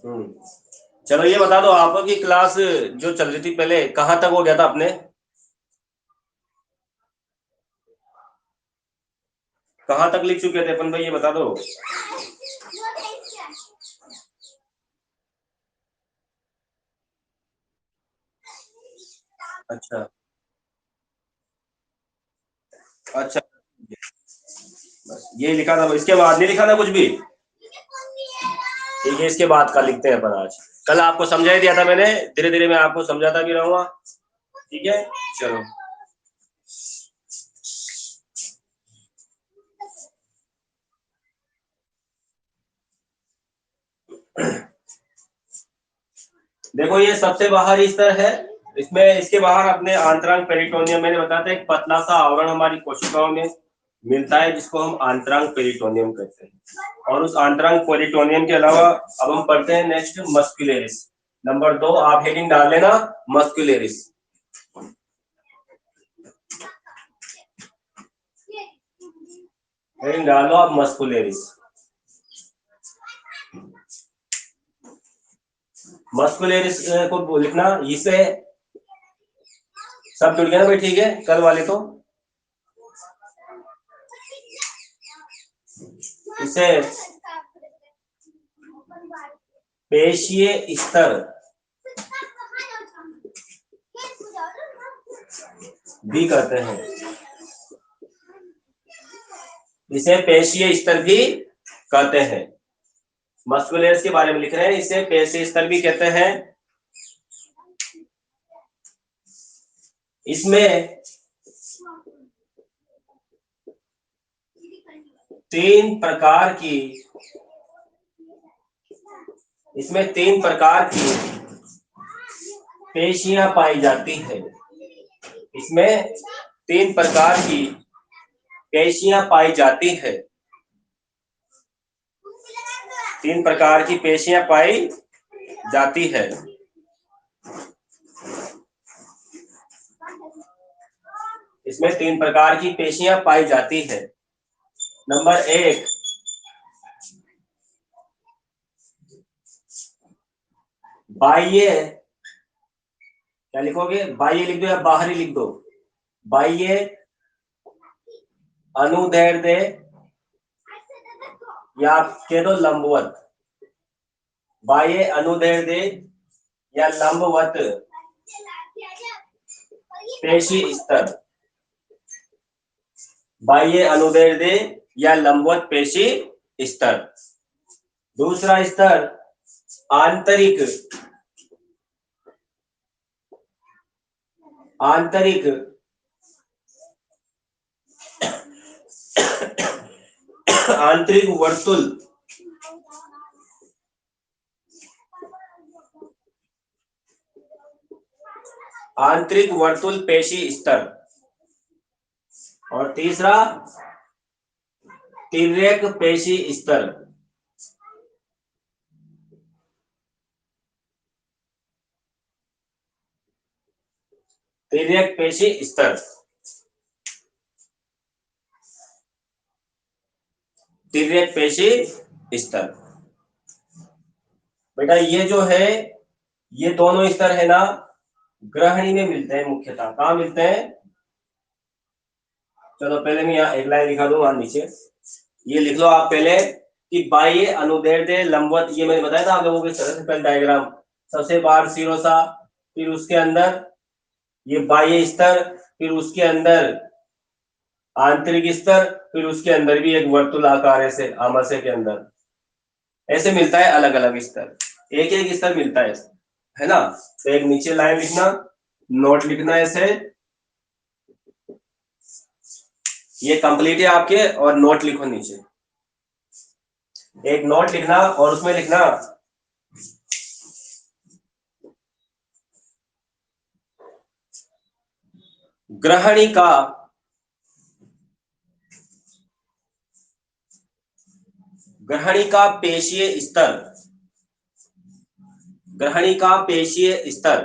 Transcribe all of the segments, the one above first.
हम्म। चलो ये बता दो, आपकी क्लास जो चल रही थी पहले कहाँ तक हो गया था अपने? कहाँ तक लिख चुके थे अपन भाई, ये बता दो। अच्छा अच्छा, बस ये लिखा था, इसके बाद नहीं लिखा था कुछ भी? ठीक है, इसके बाद का लिखते हैं अपन आज। कल आपको समझा ही दिया था मैंने, धीरे धीरे मैं आपको समझाता भी रहूंगा। ठीक है, चलो। देखो ये सबसे बाहरी स्तर है। इसमें इसके बाहर अपने आंतरांग पेरिटोनियम, मैंने बताया था एक पतला सा आवरण हमारी कोशिकाओं में मिलता है जिसको हम आंतरांग पेरिटोनियम कहते हैं। और उस आंतरांग पेरिटोनियम के अलावा अब हम पढ़ते हैं नेक्स्ट मस्कुलेरिस। नंबर 2 आप हेडिंग डाल लेना, मस्कुलेरिस। हेडिंग डाल लो आप, मस्कुलेरिस। मस्कुलेरिस को लिखना, इसे सब जुड़ गया ना भाई? ठीक है, कल वाले तो इसे पेशीय स्तर भी कहते हैं। इसे पेशीय स्तर भी कहते हैं। मस्कुलेरिस के बारे में लिख रहे हैं, इसे पेशीय स्तर भी कहते हैं। इसमें तीन प्रकार की इसमें 3 प्रकार की पेशियां पाई जाती है। इसमें 3 प्रकार की पेशियां पाई जाती है। 3 प्रकार की पेशियां पाई जाती है। इसमें 3 प्रकार की पेशियां पाई जाती है। नंबर 1, बाह्य, क्या लिखोगे? बाह्य लिख दो या बाहरी लिख दो? बाह्य अनुदैर्ध्य या आप कह दो लंबवत। बाह्य अनुदैर्ध्य या लंबवत पेशी स्तर। बाह्य अनुदैर्ध्य या लंबवत पेशी स्तर। दूसरा स्तर आंतरिक आंतरिक आंतरिक वर्तुल आंतरिक वर्तुल पेशी स्तर। और तीसरा तिर्यक पेशी स्तर। तिर्यक पेशी स्तर। तिर्यक पेशी स्तर। बेटा ये जो है, ये दोनों स्तर है ना, ग्रहणी में मिलते हैं मुख्यतः। कहां मिलते हैं? चलो पहले मैं यहाँ एक लाइन लिखा दूं वहां नीचे, ये लिख लो आप पहले कि बाह्य अनुदैर्ध्य लंबवत, ये मैंने बताया था आप लोगों के सर्कल डायग्राम। सबसे बाहर सिरोसा, फिर उसके अंदर ये बाह्य स्तर, फिर उसके अंदर आंतरिक स्तर, फिर उसके अंदर भी एक वर्तुलाकार ऐसे आमाशय के अंदर ऐसे मिलता है अलग अलग स्तर। एक एक स्तर मिलता है ना? तो एक नीचे लाइन लिखना, नोट लिखना ऐसे, ये कंप्लीट है आपके, और नोट लिखो नीचे। एक नोट लिखना और उसमें लिखना ग्रहणी का पेशीय स्तर। ग्रहणी का पेशीय स्तर।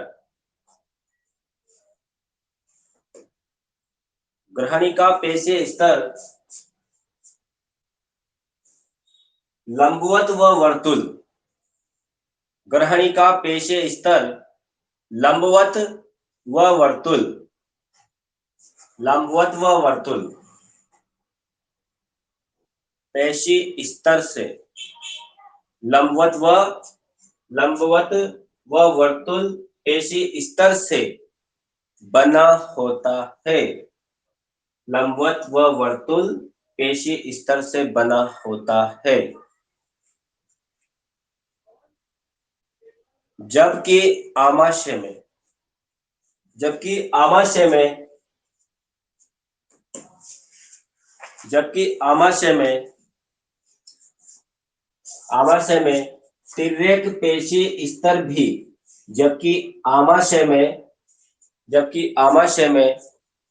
ग्रहणी का पेशीय स्तर लंबवत व वर्तुल ग्रहणी का पेशीय स्तर लंबवत व वर्तुल, लंबवत व वर्तुल पेशीय स्तर से लंबवत व वर्तुल पेशीय स्तर से बना होता है। लंबवत व वर्तुल पेशीय स्तर से बना होता है। जबकि आमाशय में, जबकि आमाशय में, जबकि आमाशय में, आमाशय में तिर्यक पेशीय स्तर भी, जबकि आमाशय में, जबकि आमाशय में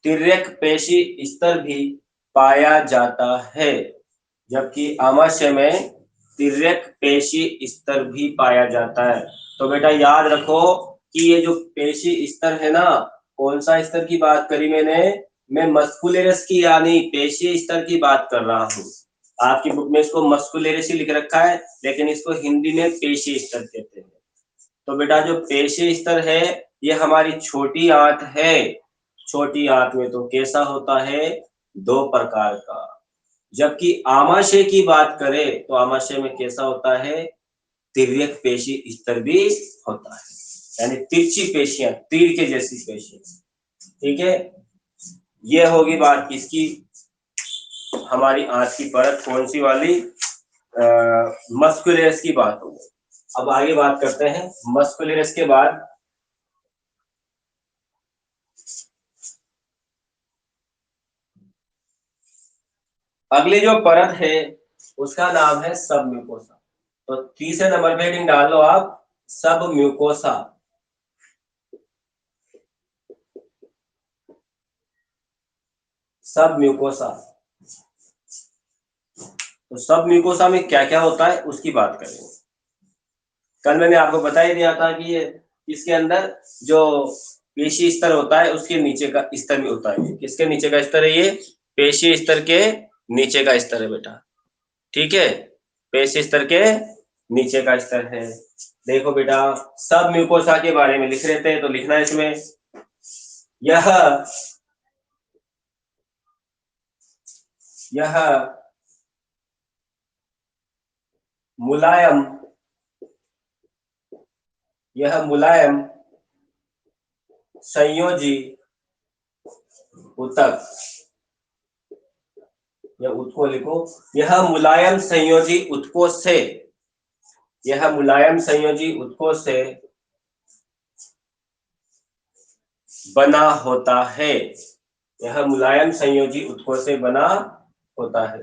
तिर्यक पेशीय स्तर भी पाया जाता है। जबकि आमाशय में तिर्यक पेशीय स्तर भी पाया जाता है। तो बेटा याद रखो कि ये जो पेशीय स्तर है ना, कौन सा स्तर की बात करी मैंने? मैं मस्कुलरस की यानी पेशीय स्तर की बात कर रहा हूँ। आपकी बुक में इसको मस्कुलरस ही लिख रखा है, लेकिन इसको हिंदी में पेशीय स्तर कहते हैं। तो बेटा जो पेशीय स्तर है ये हमारी छोटी आंत है। छोटी आंत में तो कैसा होता है? 2 प्रकार का। जबकि आमाशय की बात करें तो आमाशय में कैसा होता है? तिर्यक पेशीय स्तर भी होता है, यानी तिरछी पेशियां, तीर के जैसी पेशियां। ठीक है, ये होगी बात किसकी? हमारी आंत की परत कौन सी वाली? मस्कुलरस की बात होगी। अब आगे बात करते हैं मस्कुलरस के बाद। अगली जो परत है उसका नाम है सब म्यूकोसा। तो तीसरे नंबर पे हेडिंग डाल लो आप, सब म्यूकोसा। सब म्यूकोसा। तो सब म्यूकोसा में क्या क्या होता है उसकी बात करेंगे। कल मैंने आपको बता ही दिया था कि ये इसके अंदर जो पेशी स्तर होता है उसके नीचे का स्तर भी होता है। किसके नीचे का स्तर है ये? पेशी स्तर के नीचे का स्तर है बेटा। ठीक है, पेशी स्तर के नीचे का स्तर है। देखो बेटा, सब म्यूकोसा के बारे में लिख रहे थे तो लिखना है इसमें, यह मुलायम, यह मुलायम संयोजी ऊतक, या ऊतकों लिखो, यह मुलायम संयोजी ऊतकों से, यह मुलायम संयोजी ऊतकों से बना होता है। यह मुलायम संयोजी ऊतकों से बना होता है।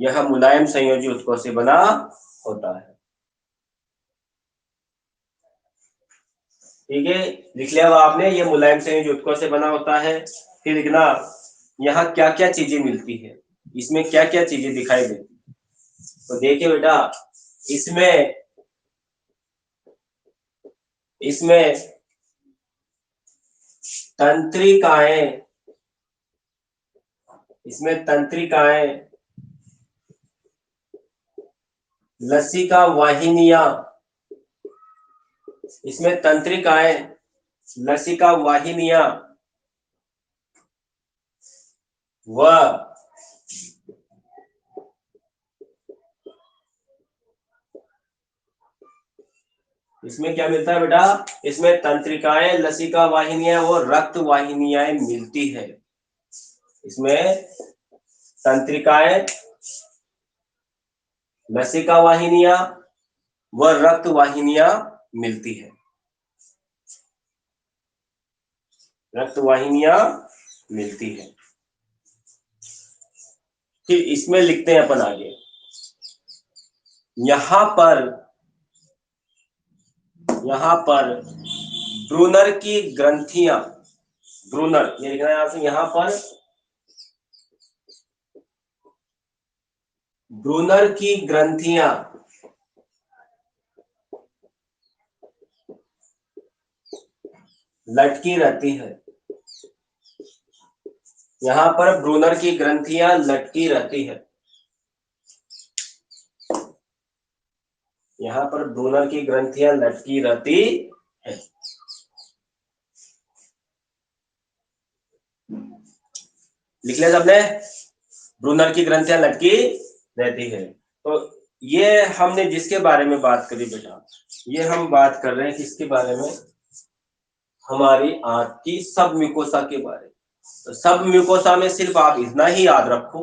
यह मुलायम संयोजी ऊतकों से बना होता है। ठीक है, लिख लिया आपने, ये मुलायम संयोजी ऊतकों से बना होता है। फिर लिखना यहाँ क्या क्या चीजें मिलती है, इसमें क्या क्या चीजें दिखाई देती है। तो देखिए बेटा, इसमें इसमें तंत्रिकाएं, इसमें तंत्रिकाएं, लसिका वाहिनियां, इसमें तंत्रिकाएं, लसिका वाहिनियां व इसमें क्या मिलता है बेटा? इसमें तंत्रिकाएं, लसिका वाहिनियां और रक्त वाहिनियां मिलती है। इसमें तंत्रिकाएं, लसिका वाहिनियां व रक्त वाहिनियां मिलती है। रक्त वाहिनियां मिलती है। फिर इसमें लिखते हैं अपन आगे, यहां पर, यहां पर ब्रूनर की ग्रंथियां, ब्रूनर ये लिखना है आपसे, यहां पर ब्रूनर की ग्रंथियां लटकी रहती है। यहां पर ब्रूनर की ग्रंथियां लटकी रहती है। यहाँ पर भ्रूण की ग्रंथियां लटकी रहती है। लिख लिया सबने? भ्रूण की ग्रंथियां लटकी रहती है। तो ये हमने जिसके बारे में बात करी बेटा, ये हम बात कर रहे हैं किसके बारे में, हमारी आंत की सब म्यूकोसा के बारे में। तो सब म्यूकोसा में सिर्फ आप इतना ही याद रखो।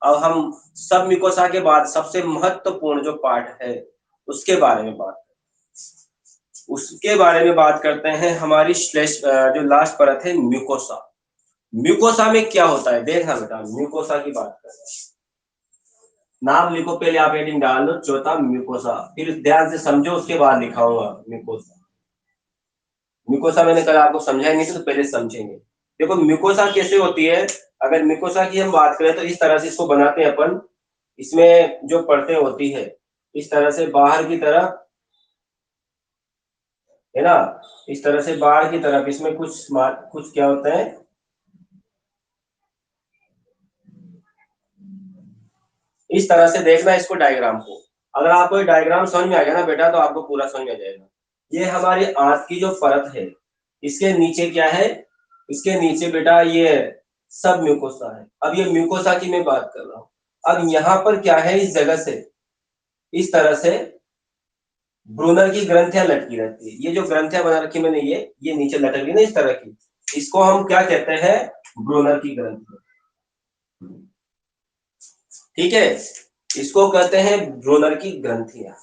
अब हम सब म्यूकोसा के बाद सबसे महत्वपूर्ण जो पार्ट है उसके बारे में बात करते हैं। हमारी जो लास्ट परत है म्यूकोसा। म्यूकोसा में क्या होता है देखना बेटा, म्यूकोसा की बात कर रहे हैं। नाम लिखो पहले, आप हेडिंग डाल लो चौथा म्यूकोसा, फिर ध्यान से समझो उसके बाद लिखाऊंगा म्यूकोसा। म्यूकोसा मैंने कल आपको समझाया नहीं था, तो पहले समझेंगे। देखो म्यूकोसा कैसे होती है, अगर म्यूकोसा की हम बात करें तो इस तरह से इसको बनाते हैं अपन। इसमें जो परतें होती है इस तरह से बाहर की तरफ, है ना, इस तरह से बाहर की तरफ इसमें कुछ क्या होता है, इस तरह से देखना इसको डायग्राम को। अगर आपको ये डायग्राम समझ में आ गया ना बेटा तो आपको पूरा समझ में आ जाएगा। ये हमारी आंत की जो परत है, इसके नीचे क्या है, इसके नीचे बेटा ये सब म्यूकोसा है। अब ये म्यूकोसा की मैं बात कर रहा हूँ। अब यहाँ पर क्या है, इस जगह से इस तरह से ब्रूनर की ग्रंथियां लटकी रहती है। ये जो ग्रंथियां बना रखी मैंने, ये नीचे लटक रही ना इस तरह की, इसको हम क्या कहते हैं, ब्रूनर की ग्रंथि। ठीक है, इसको कहते हैं ब्रूनर की ग्रंथियां।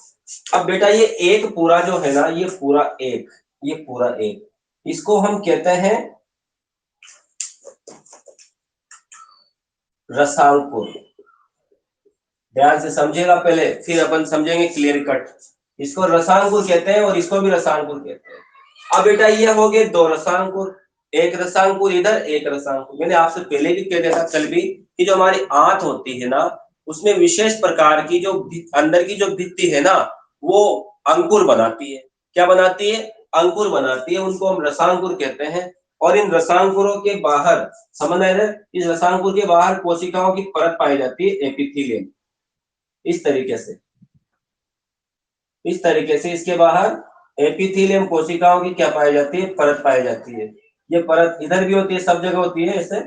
अब बेटा ये एक पूरा जो है ना, ये पूरा एक इसको हम कहते हैं रसांकुर। ध्यान से समझेगा पहले, फिर अपन समझेंगे क्लियर कट। इसको रसांकुर कहते हैं और इसको भी रसांकुर कहते हैं। अब बेटा ये हो गए दो रसांकुर, एक रसांकुर इधर, एक रसांकुर। मैंने आपसे पहले भी कह दिया था कल भी कि जो हमारी आंत होती है ना, उसमें विशेष प्रकार की जो अंदर की जो भित्ति है ना, वो अंकुर बनाती है। क्या बनाती है? अंकुर बनाती है। उनको हम रसांकुर कहते हैं। और इन रसांकुरों के बाहर, समझ रहे हैं, इस रसांकुर के बाहर कोशिकाओं की परत पाई जाती है, एपिथेलियम। इस तरीके से इसके बाहर एपिथेलियम कोशिकाओं की क्या पाई जाती है, परत पाई जाती है। ये परत इधर भी होती है, सब जगह होती है ऐसे,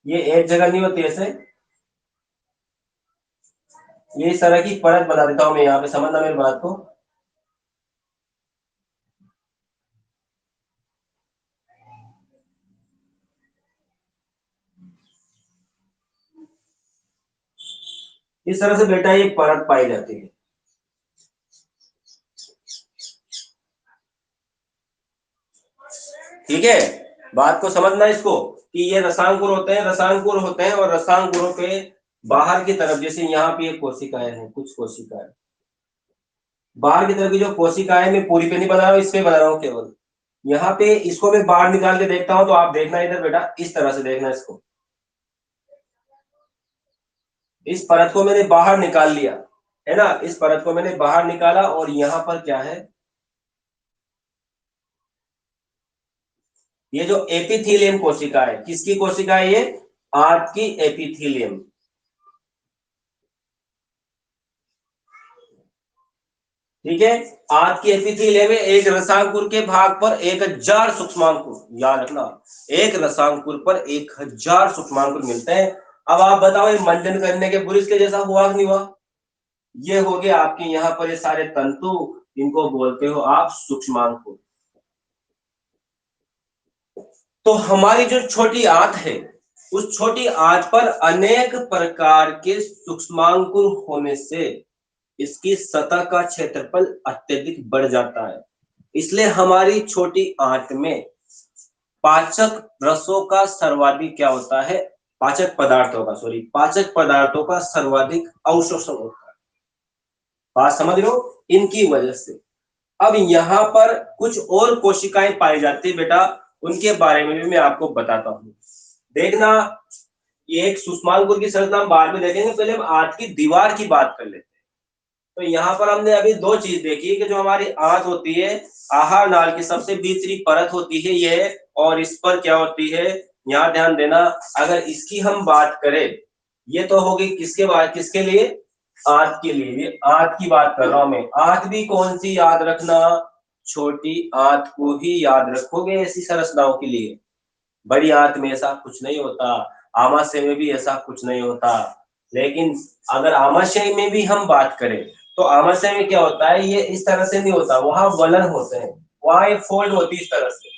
ये एक जगह नहीं होती ऐसे। ये इस तरह की परत बना देता हूं मैं यहाँ पे, समझना मेरी बात को। इस तरह से बेटा ये परत पाई जाती है। ठीक है, बात को समझना इसको कि ये रसांकुर होते हैं और रसांकुरों के बाहर की तरफ, जैसे यहाँ पे कोशिकाएं हैं, कुछ कोशिकाएं बाहर की तरफ की जो कोशिकाएं, मैं पूरी पे नहीं बना रहा हूँ, इस पे बना रहा हूँ केवल। यहाँ पे इसको मैं बाहर निकाल के देखता हूँ, तो आप देखना इधर बेटा, इस तरह से देखना इसको। इस परत को मैंने बाहर निकाल लिया, है ना, इस परत को मैंने बाहर निकाला और यहाँ पर क्या है, ये जो एपिथेलियम कोशिका है, किसकी कोशिका है ये, आंत की एपिथेलियम। ठीक है, आंत की एपिथेलियम में एक रसांकुर के भाग पर 1000 सूक्ष्मांकुर, याद रखना, एक रसांकुर पर 1000 सूक्ष्मांकुर मिलते हैं। अब आप बताओ ये मंडन करने के पुरुष के जैसा हुआ कि नहीं हुआ? ये हो गए आपके यहाँ पर ये सारे तंतु, इनको बोलते हो आप सूक्ष्मांकुर। तो हमारी जो छोटी आंत है, उस छोटी आंत पर अनेक प्रकार के सूक्ष्मांकुर होने से इसकी सतह का क्षेत्रफल अत्यधिक बढ़ जाता है। इसलिए हमारी छोटी आंत में पाचक रसों का सर्वाधिक क्या होता है, पाचक पदार्थों का सर्वाधिक अवशोषण होता है। बात समझ रहे हो, इनकी वजह से। अब यहाँ पर कुछ और कोशिकाएं पाई जाती है बेटा, उनके बारे में भी मैं आपको बताता हूँ। देखना, ये एक सूक्ष्मांकुर की संरचना हम बाद में देखेंगे, पहले हम आंत की दीवार की बात कर लेते हैं। तो यहाँ पर हमने अभी दो चीज देखी कि जो हमारी आंत होती है, आहार नाल की सबसे भीतरी परत होती है ये, और इस पर क्या होती है, यहाँ ध्यान देना। अगर इसकी हम बात करें, ये तो होगी किसके लिए, आंत के लिए, ये आंत की बात कर रहा हूं मैं। आंत भी कौन सी याद रखना, छोटी आंत को ही याद रखोगे ऐसी संरचनाओं के लिए। बड़ी आंत में ऐसा कुछ नहीं होता, आमाशय में भी ऐसा कुछ नहीं होता। लेकिन अगर आमाशय में भी हम बात करें तो आमाशय में क्या होता है, ये इस तरह से नहीं होता, वहां वलन होते हैं, वहां ये फोल्ड होती है इस तरह से,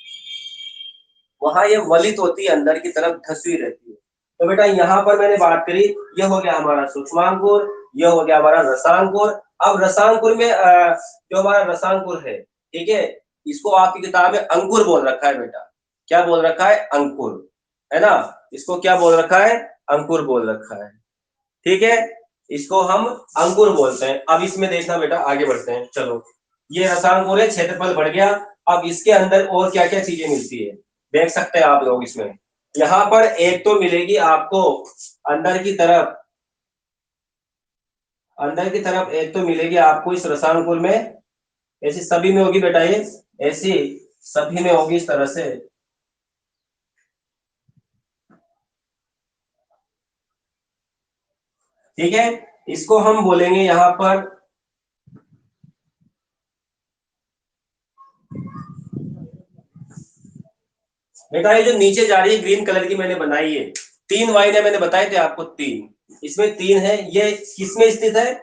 वहां ये वलित होती है, अंदर की तरफ धंसी रहती है। तो बेटा यहाँ पर मैंने बात करी, ये हो गया हमारा सूक्ष्मांकुर, ये हो गया हमारा रसांकुर। अब रसांकुर में जो हमारा रसांकुर है, ठीक है, इसको आपकी किताब में अंकुर बोल रखा है बेटा। क्या बोल रखा है, अंकुर, है ना। इसको क्या बोल रखा है, अंकुर बोल रखा है, ठीक है। इसको हम अंकुर बोलते हैं। अब इसमें देखना बेटा, आगे बढ़ते हैं, चलो। ये रसांकुर है, क्षेत्रफल बढ़ गया। अब इसके अंदर और क्या क्या चीजें मिलती है देख सकते हैं आप लोग इसमें। यहाँ पर एक तो मिलेगी आपको अंदर की तरफ, अंदर की तरफ एक तो मिलेगी आपको इस रसायनकुल में, ऐसी सभी में होगी बेटा, ये ऐसी सभी में होगी इस तरह से, ठीक है। इसको हम बोलेंगे यहाँ पर, बेटा ये जो नीचे जा रही है ग्रीन कलर की मैंने बनाई है, तीन वाहिनियां मैंने बताए थे आपको, तीन, इसमें तीन है। ये किसमें स्थित है,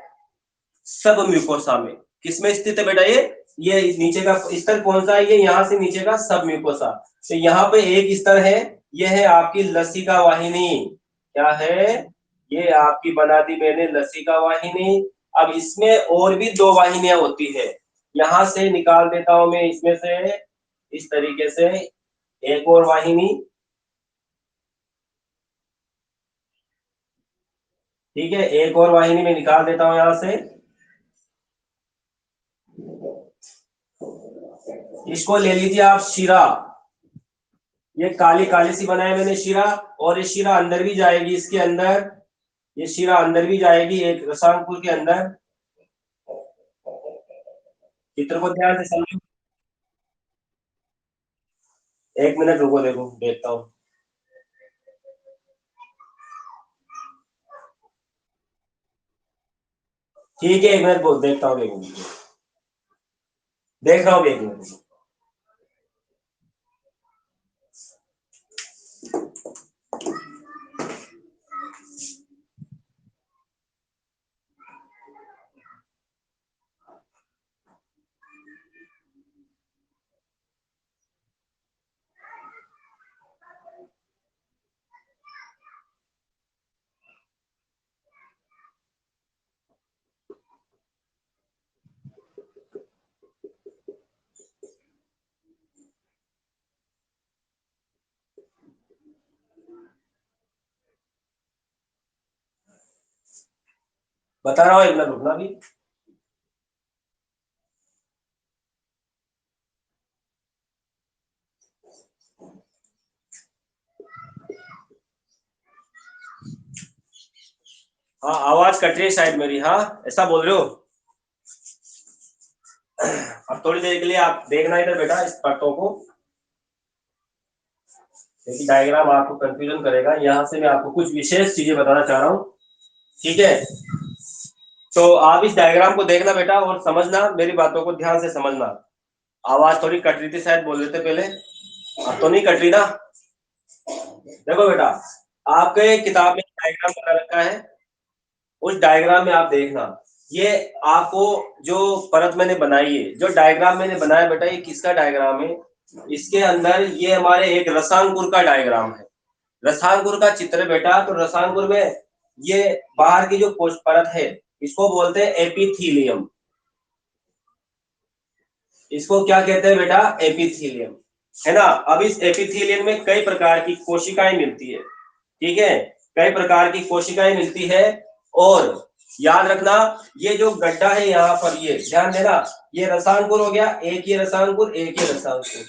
सब म्यूकोसा में। किसमें स्थित है बेटा ये नीचे का स्तर कौन सा है, ये यहाँ से नीचे का सब म्यूकोसा। तो यहाँ पे एक स्तर है, ये है आपकी लसिका वाहिनी। क्या है, ये आपकी बना दी मैंने लसिका वाहिनी। अब इसमें और भी दो वाहिनियां होती है, यहां से निकाल देता हूं मैं इसमें से, इस तरीके से एक और वाहिनी, ठीक है, एक और वाहिनी में निकाल देता हूं यहां से। इसको ले लीजिए आप शिरा, ये काली काली सी बनाया मैंने शिरा, और ये शिरा अंदर भी जाएगी इसके अंदर, ये शिरा अंदर भी जाएगी एक रसायनकुल के अंदर। चित्र को ध्यान से समझो, एक मिनट रुको, देखो देखता हूँ। ठीक है, एक मिनट बोल देखता हूँ, एक मिनट देख रहा हूँ, एक मिनट। बता रहा हूँ, एक मिनट रुकना भी। हाँ, आवाज कट रही है शायद मेरी, हाँ ऐसा बोल रहे हो। अब थोड़ी देर के लिए आप देखना इधर बेटा इस परतों को, क्योंकि डायग्राम आपको कंफ्यूजन करेगा। यहाँ से मैं आपको कुछ विशेष चीजें बताना चाह रहा हूँ, ठीक है। तो आप इस डायग्राम को देखना बेटा और समझना, मेरी बातों को ध्यान से समझना। आवाज थोड़ी कट रही थी शायद, बोल रहे थे पहले, अब तो नहीं कट रही ना। देखो बेटा, आपके किताब में डायग्राम बना रखा है, उस डायग्राम में आप देखना, ये आपको जो परत मैंने बनाई है, जो डायग्राम मैंने बनाया बेटा, ये किसका डायग्राम है, इसके अंदर ये हमारे एक रसांकुर का डायग्राम है। रसांकुर का चित्र बेटा, तो रसांकुर में ये बाहर की जो कोश परत है, इसको बोलते हैं एपिथीलियम। इसको क्या कहते हैं बेटा, एपिथीलियम, है ना। अब इस एपिथीलियम में कई प्रकार की कोशिकाएं मिलती है, ठीक है, कई प्रकार की कोशिकाएं मिलती है। और याद रखना, ये जो गड्ढा है यहाँ पर, ये ध्यान देना, ये रसांकुर हो गया, एक ये रसांकुर, एक ये रसांकुर,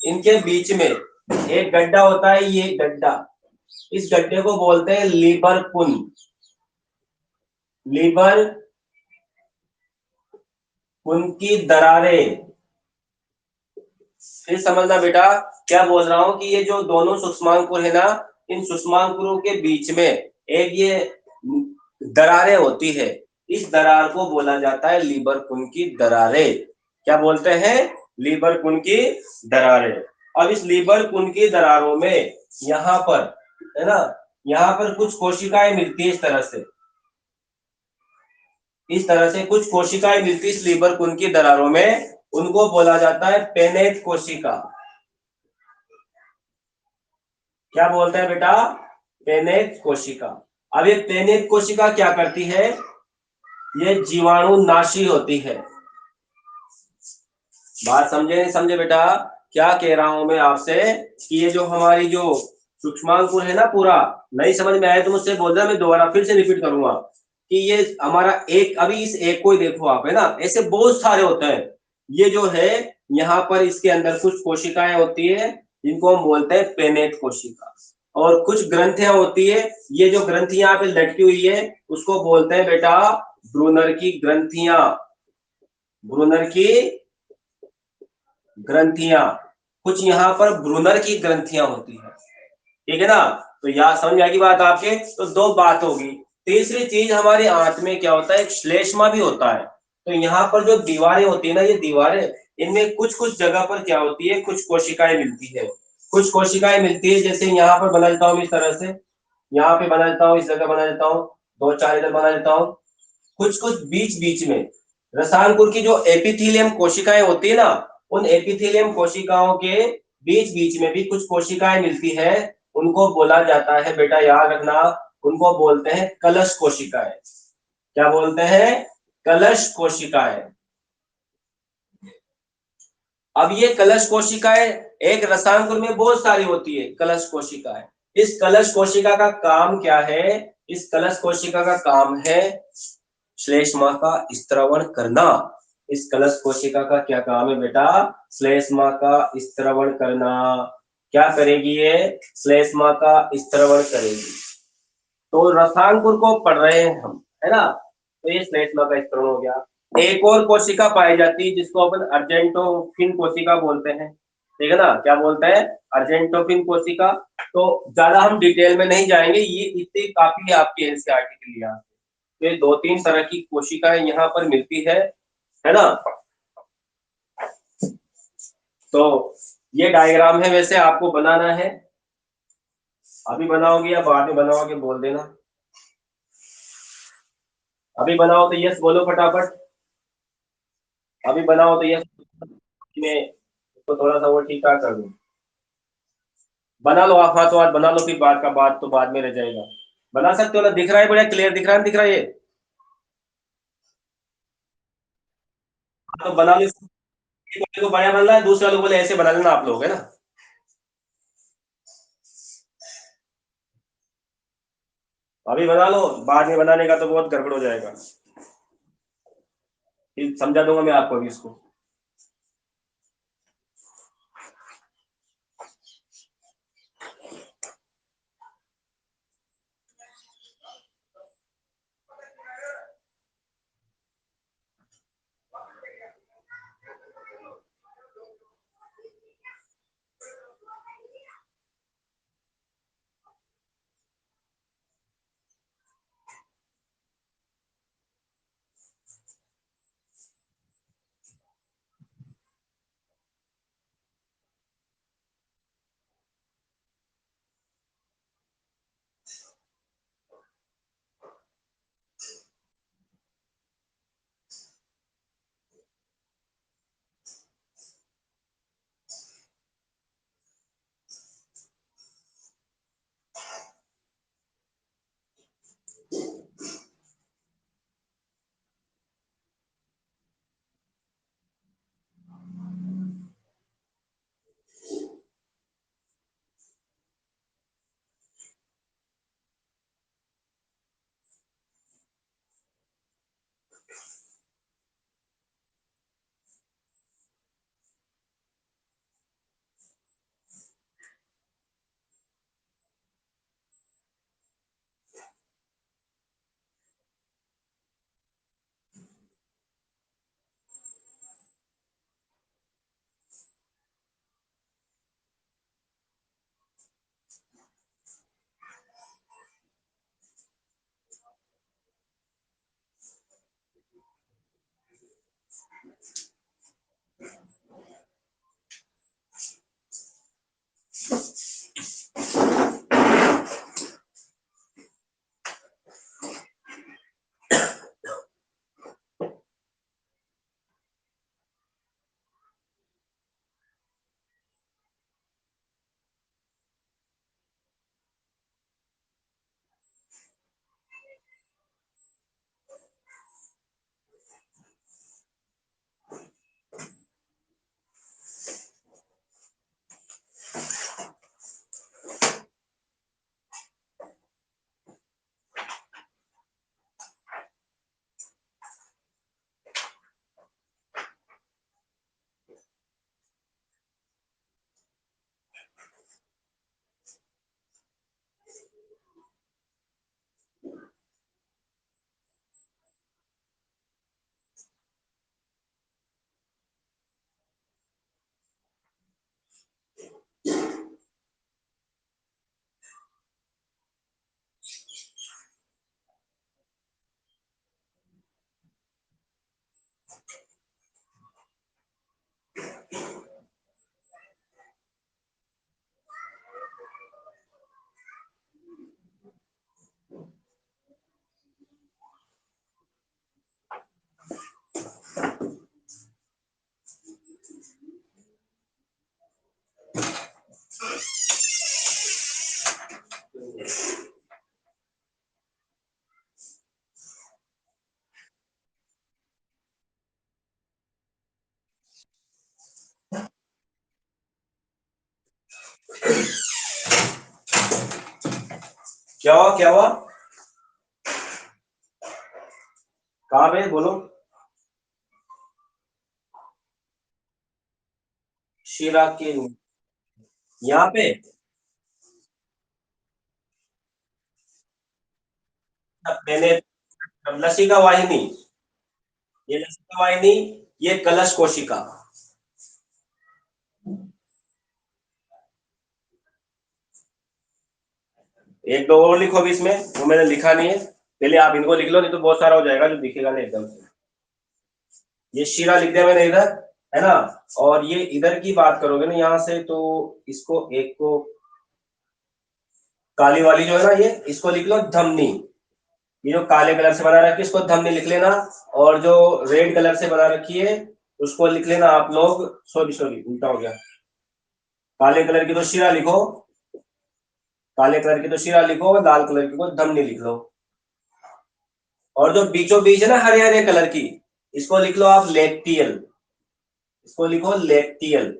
इनके बीच में एक गड्ढा होता है, ये गड्ढा, इस गड्ढे को बोलते हैं लीबर पुंज। लीबर पुंज की दरारें, फिर समझना बेटा, क्या बोल रहा हूं कि ये जो दोनों सूक्ष्मांकुर है ना, इन सूक्ष्मांकुरों के बीच में एक ये दरारें होती है, इस दरार को बोला जाता है लीबर कुन की दरारें। क्या बोलते हैं? लीबर कुन की दरारें। अब इस लीबर कुन की दरारों में यहाँ पर, है ना, यहाँ पर कुछ कोशिकाएं मिलती है इस तरह से कुछ कोशिकाएं मिलती है इस लीबर कुन की दरारों में, उनको बोला जाता है पेनेट कोशिका। क्या बोलते हैं बेटा? पेनेट कोशिका। अब ये पेनेट कोशिका क्या करती है? ये जीवाणुनाशी होती है। बात समझे नहीं समझे बेटा? क्या कह रहा हूं मैं आपसे कि ये जो हमारी जो सूक्ष्मांकुर है ना, पूरा नहीं समझ में आया तो मुझसे बोल देना, मैं दोबारा फिर से रिपीट करूंगा कि ये हमारा एक, अभी इस एक को ही देखो आप, है ना, ऐसे बहुत सारे होते हैं। ये जो है यहाँ पर इसके अंदर कुछ कोशिकाएं होती है जिनको हम बोलते हैं पेनेट कोशिका, और कुछ ग्रंथियां होती है। ये जो ग्रंथियां यहाँ पे लटकी हुई है उसको बोलते हैं बेटा ब्रूनर की ग्रंथियां। ब्रूनर की ग्रंथियां, कुछ यहाँ पर ब्रूनर की ग्रंथियां होती है। ठीक है ना? तो यहाँ समझ आएगी बात आपके। तो दो बात होगी। तीसरी चीज, हमारे आंत में क्या होता है? एक श्लेष्मा भी होता है। तो यहाँ पर जो दीवारें होती है ना, ये दीवारें, इनमें कुछ कुछ जगह पर क्या होती है? कुछ कोशिकाएं मिलती है। कुछ कोशिकाएं मिलती है, जैसे यहाँ पर बना देता हूँ इस तरह से, यहाँ पे बना देता हूँ, इस जगह बना देता हूँ, दो चार इधर बना देता हूँ। कुछ कुछ बीच बीच में रसायनकुल की जो एपिथेलियम कोशिकाएं होती है ना, उन एपिथेलियम कोशिकाओं के बीच बीच में भी कुछ कोशिकाएं मिलती है। उनको बोला जाता है बेटा, याद रखना, उनको बोलते हैं कलश कोशिकाएं। क्या बोलते हैं? कलश कोशिकाएं। अब ये कलश कोशिकाएं एक रसायनकुल में बहुत सारी होती है कलश कोशिकाएं। इस कलश कोशिका का काम क्या है? इस कलश कोशिका का काम है श्लेष्मा का स्त्रवण करना। इस कलश कोशिका का क्या काम है बेटा? श्लेष्मा का स्त्रवण करना। क्या करेगी ये? श्लेष्मा का स्त्रवण करेगी। तो रसायनकुल को पढ़ रहे हैं हम, है ना? तो ये श्लेष्मा का स्त्रवण हो गया। एक और कोशिका पाई जाती है जिसको अपन अर्जेंटोफिन कोशिका बोलते हैं। ठीक है ना? क्या बोलते हैं? अर्जेंटोफिन कोशिका। तो ज्यादा हम डिटेल में नहीं जाएंगे, ये इतनी काफी है आपके एनसीईआरटी के लिए। ये दो तीन तरह की कोशिकाएं यहाँ पर मिलती है ना? तो ये डायग्राम है, वैसे आपको बनाना है। अभी बनाओगे या बाद में बनाओगे बोल देना। अभी बनाओ तो यस बोलो फटाफट। अभी बनाओ तो यस। मैं इसको थोड़ा सा वो ठीक ठाक कर दूं। बना लो आप, हाथों हाथ बना लो, फिर बात का बात तो बाद में रह जाएगा। बना सकते हो ना? दिख रहा है? बढ़िया क्लियर दिख रहा है, दिख रहा है ये? तो बना लो इसको। एक वाले को बढ़िया बनना है, दूसरे वाले को बोले ऐसे बना लेना आप लोग, है ना? अभी बना लो, बाद में बनाने का तो बहुत गड़बड़ हो जाएगा। फिर समझा दूंगा मैं आपको अभी इसको। क्या हुआ, क्या हुआ, कहाँ पे बोलो। शिरा के यहाँ पे मैंने लसिका वाहिनी, ये लसिका वाहिनी, ये कलश कोशिका। एक दो और लिखो भी इसमें, वो मैंने लिखा नहीं है, पहले आप इनको लिख लो, नहीं तो बहुत सारा हो जाएगा जो दिखेगा नहीं एकदम से। ये शीरा लिख दिया मैंने इधर, है ना। और ये इधर की बात करोगे ना यहाँ से, तो इसको एक को काली वाली जो है ना, ये इसको लिख लो धमनी। ये जो काले कलर से बना रखी है इसको धमनी लिख लेना। और जो रेड कलर से बना रखी है उसको लिख लेना आप लोग, सॉरी सॉरी उल्टा हो गया, काले कलर की तो शीरा लिखो, काले कलर की तो शीरा लिखो, और लाल कलर की को धमनी लिख लो। और जो बीचों बीच है ना हरे हरे कलर की, इसको लिख लो आप लेक्टियल, इसको लिखो लेक्टियल।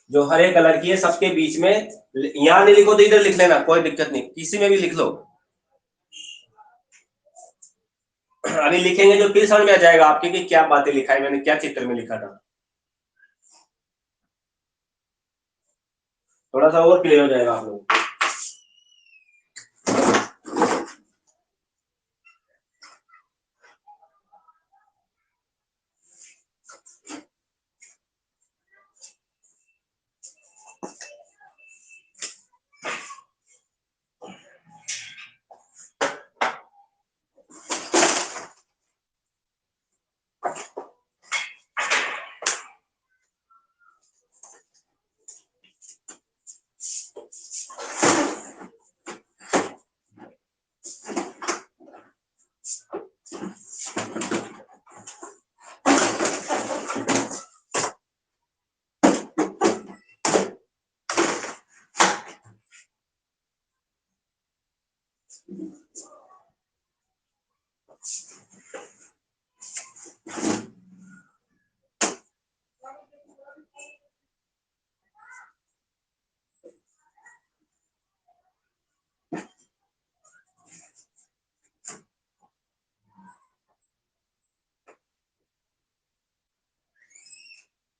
जो हरे कलर की है सबके बीच में, यहां नहीं लिखो तो इधर लिख लेना, कोई दिक्कत नहीं, किसी में भी लिख लो। अभी लिखेंगे जो फिर समझ में आ जाएगा आपके कि क्या बातें लिखा है मैंने, क्या चित्र में लिखा था, थोड़ा सा और क्लियर हो जाएगा आप लोग।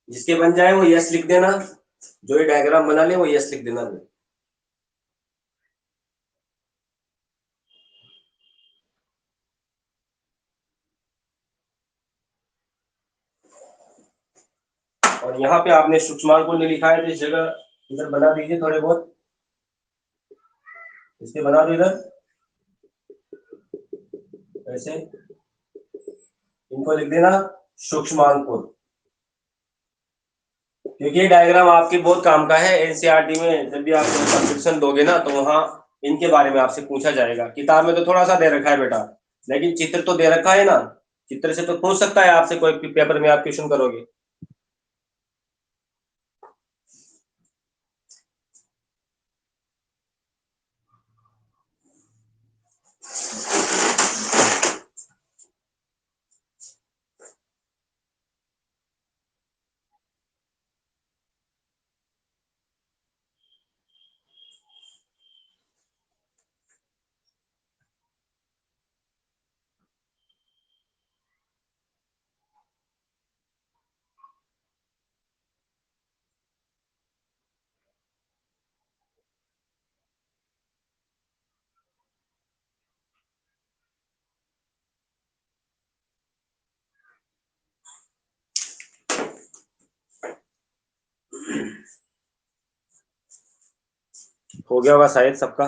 जिसके बन जाए वो यस लिख देना, जो ये डायग्राम बना ले वो यस लिख देना। और यहाँ पे आपने सूक्ष्मांक को नहीं लिखा है तो इस जगह इधर बना दीजिए थोड़े बहुत, इसके बना दो इधर ऐसे, इनको लिख देना सूक्ष्मांक, क्योंकि ये डायग्राम आपके बहुत काम का है। एनसीईआरटी में जब भी आप कंपटीशन दोगे ना तो वहां इनके बारे में आपसे पूछा जाएगा। किताब में तो थोड़ा सा दे रखा है बेटा, लेकिन चित्र तो दे रखा है ना, चित्र से तो पूछ सकता है आपसे कोई पेपर में आप क्वेश्चन करोगे। हो गया होगा शायद सबका।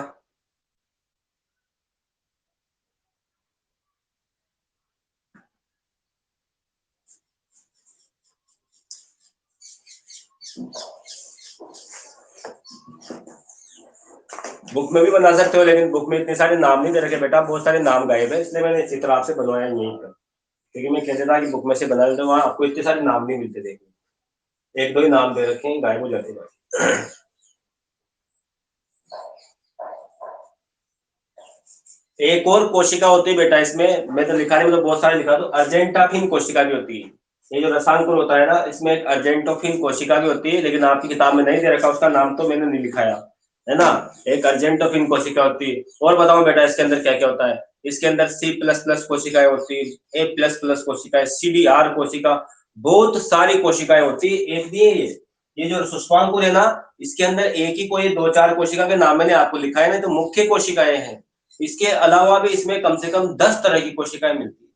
बुक में भी बना सकते हो, लेकिन बुक में इतने सारे नाम नहीं दे रखे बेटा, बहुत सारे नाम गायब है, इसलिए मैंने चित्र आपसे बनवाया यहीं पर, क्योंकि मैं कहता था कि बुक में से बना लेते, वहां आपको इतने सारे नाम नहीं मिलते देखने, एक दो ही नाम दे रखे हैं, गायब हो जाते हैं। एक और कोशिका होती है बेटा इसमें, मैं तो लिखा नहीं, मतलब बहुत सारे लिखा, तो अर्जेंटाफिन कोशिका भी होती है। ये जो रसांकुर होता है ना, इसमें एक अर्जेंटोफिन कोशिका भी होती है, लेकिन आपकी किताब में नहीं दे रखा, उसका नाम तो मैंने नहीं लिखाया। है ना, एक अर्जेंटोफिन कोशिका होती है। और बताओ बेटा इसके अंदर क्या क्या होता है। इसके अंदर C++ कोशिकाएं होती है, A++ कोशिकाएं, CDR कोशिका, बहुत सारी कोशिकाएं होती है। एक भी है ये जो सूक्ष्मांकुर है ना, इसके अंदर एक ही कोई 2-4 कोशिका के नाम मैंने आपको लिखा है ना, तो मुख्य कोशिकाएं हैं। इसके अलावा भी इसमें कम से कम 10 तरह की कोशिकाएं मिलती है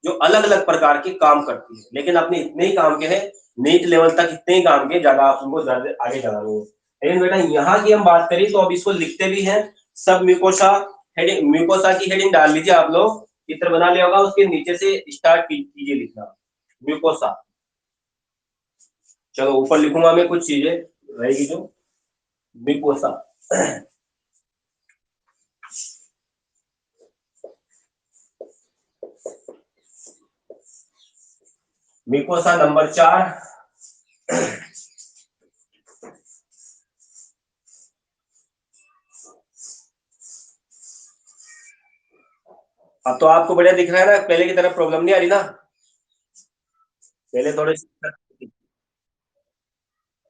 जो अलग अलग प्रकार के काम करती है, लेकिन अपने इतने ही काम के हैं, नीट लेवल तक इतने ही काम के, ज्यादा आप उनको ज्यादा आगे चलाने हैं। लेकिन बेटा यहाँ की हम बात करें तो अब इसको लिखते भी हैं सब म्यूकोसा। हेडिंग म्यूकोसा की हेडिंग डाल लीजिए आप लोग, चित्र बना लिया होगा, उसके नीचे से स्टार्ट कीजिए लिखना म्यूकोसा। चलो ऊपर लिखूंगा मैं कुछ चीजें रहेगी जो म्यूकोसा। Mucosa number 4। अब तो आपको बढ़िया दिख रहा है ना, पहले की तरह प्रॉब्लम नहीं आ रही ना, पहले थोड़े,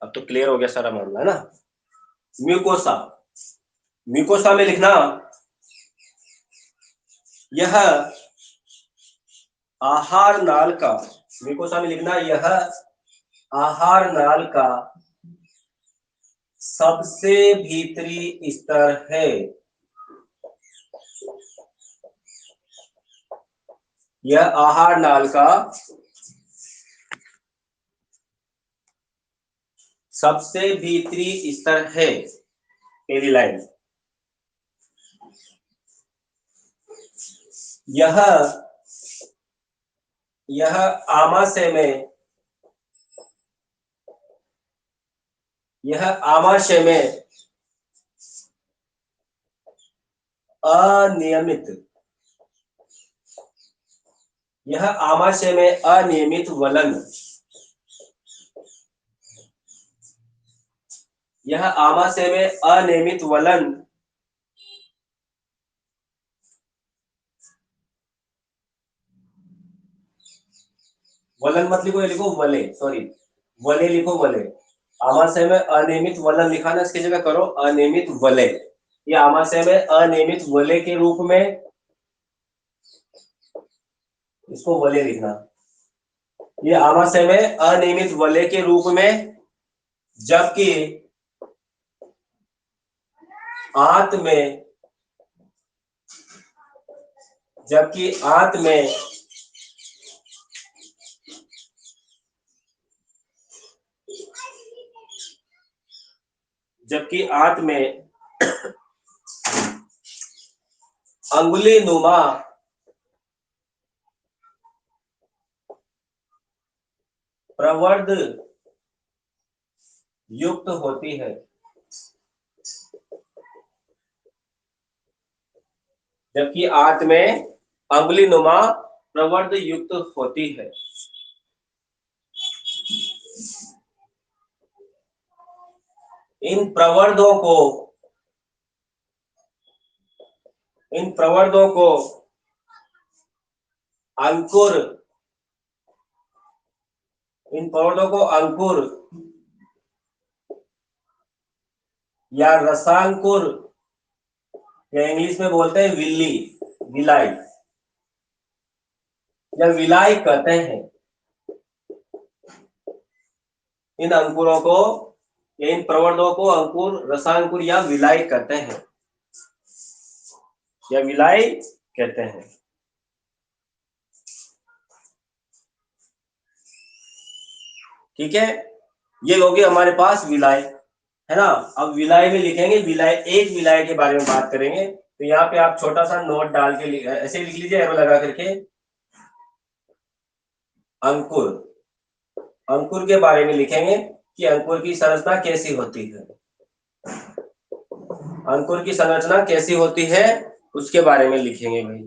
अब तो क्लियर हो गया सारा मामला है ना। म्यूकोसा, म्यूकोसा में लिखना यह आहार नाल का, म्यूकोसा में लिखना यह आहार नाल का सबसे भीतरी स्तर है। यह आहार नाल का सबसे भीतरी स्तर है, पहली लाइन। यह यह आमाशय में, यह आमाशय में अनियमित, यह आमाशय में अनियमित वलन, यह आमाशय में अनियमित वलन वलन मत लिखो, ये लिखो वले, सॉरी वले लिखो, वले। आमाशय में अनियमित वलन लिखा ना, इसकी जगह करो अनियमित वलय। ये आमाशय में अनियमित वलय के रूप में, इसको वलय लिखना। ये आमाशय में अनियमित वलय के रूप में, जबकि आंत में, जबकि आंत में जबकि आंत में अंगुली नुमा प्रवर्ध युक्त होती है, जबकि आंत में अंगुली नुमा प्रवर्ध युक्त होती है। इन प्रवर्धों को, इन प्रवर्धों को अंकुर, इन प्रवर्धों को अंकुर या रसांकुर, या इंग्लिश में बोलते हैं विल्ली, विलाई, या विलाई कहते हैं। इन अंकुरों को या इन प्रवर्धों को अंकुर, रसांकुर या विलाई कहते हैं, या विलाई कहते हैं। ठीक है, ये होगी हमारे पास विलाई, है ना। अब विलाई में लिखेंगे, विलाई, एक विलाई के बारे में बात करेंगे, तो यहाँ पे आप छोटा सा नोट डाल के ऐसे लिख लीजिए, एरो लगा करके, अंकुर, अंकुर के बारे में लिखेंगे कि अंकुर की संरचना कैसी होती है, अंकुर की संरचना कैसी होती है उसके बारे में लिखेंगे भाई।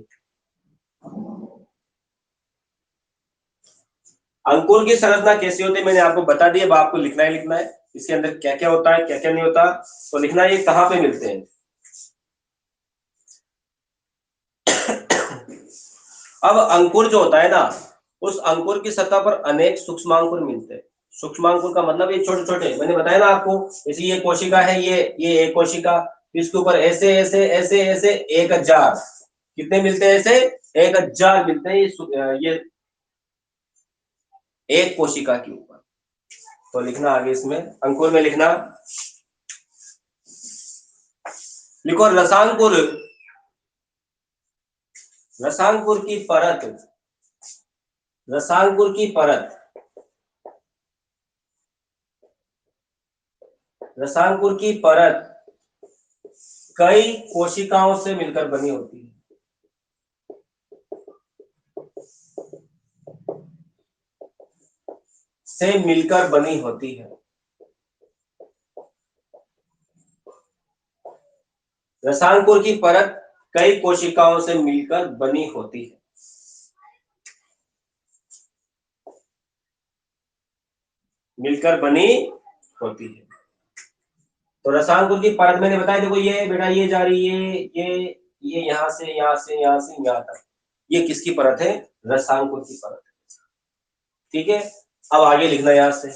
अंकुर की संरचना कैसी होती है मैंने आपको बता दिया, अब आपको लिखना ही लिखना है, इसके अंदर क्या क्या होता है क्या क्या नहीं होता, तो लिखना ये कहाँ पे मिलते हैं। अब अंकुर जो होता है ना, उस अंकुर की सतह पर अनेक सूक्ष्मांकुर मिलते हैं। सूक्ष्मांकुर का मतलब ये छोटे छोटे, मैंने बताया ना आपको, जैसे ये कोशिका है, ये एक कोशिका, इसके ऊपर ऐसे ऐसे ऐसे ऐसे 1000, कितने मिलते हैं ऐसे? 1000 मिलते हैं ये एक कोशिका के ऊपर। तो लिखना आगे इसमें अंकुर में लिखना, लिखो रसांकुर, रसांकुर की परत, रसांकुर की परत, रसांकुर की परत कई कोशिकाओं से मिलकर बनी होती है। से मिलकर बनी होती है। रसांकुर की परत कई कोशिकाओं से मिलकर बनी होती है। मिलकर बनी होती है। तो रसांकुर की परत मैंने बताया, देखो ये बेटा, ये जा रही है, ये यहां से यहां से यहां से यहां तक, ये किसकी परत है? रसांकुर की परत। ठीक है, अब आगे लिखना यहां से,